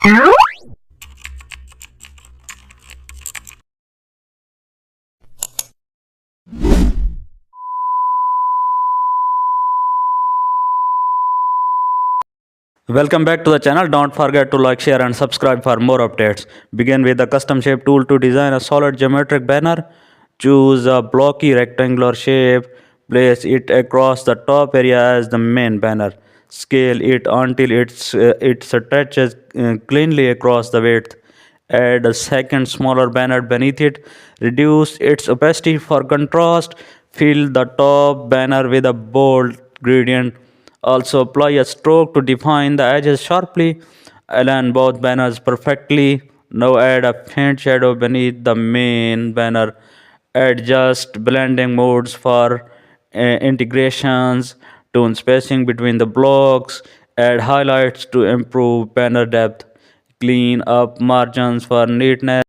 Welcome back to the channel. Don't forget to like, share and subscribe for more updates. Begin with the custom shape tool to design a solid geometric banner. Choose a blocky rectangular shape. Place it across the top area as the main banner. Scale it until it stretches cleanly across the width. Add a second smaller banner beneath it. Reduce its opacity for contrast. Fill the top banner with a bold gradient. Also apply a stroke to define the edges sharply. Align both banners perfectly. Now add a faint shadow beneath the main banner. Adjust blending modes for integrations. Tone spacing between the blocks. Add highlights to improve banner depth. Clean up margins for neatness.